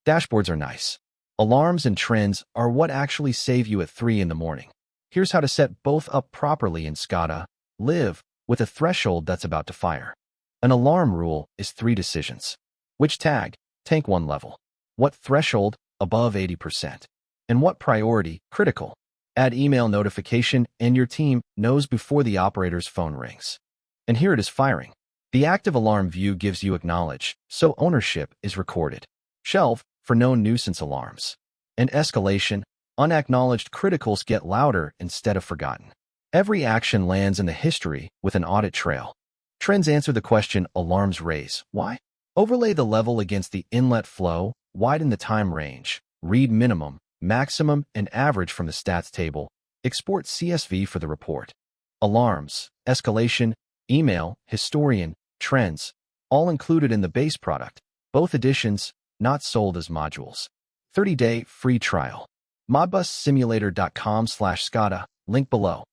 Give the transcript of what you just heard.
Dashboards are nice. Alarms and trends are what actually save you at 3 in the morning. Here's how to set both up properly in SCADA. Live with a threshold that's about to fire. An alarm rule is 3 decisions. Which tag? Tank 1 level. What threshold? Above 80%. And what priority? Critical. Add email notification and your team knows before the operator's phone rings. And here it is firing. The active alarm view gives you acknowledge, so ownership is recorded. Shelf for known nuisance alarms. And escalation, unacknowledged criticals get louder instead of forgotten. Every action lands in the history with an audit trail. Trends answer the question alarms raise. Why? Overlay the level against the inlet flow, widen the time range, read minimum, maximum, and average from the stats table, export CSV for the report. Alarms, escalation, email, historian, trends, all included in the base product, both editions, not sold as modules. 30-day free trial. Modbussimulator.com/SCADA, link below.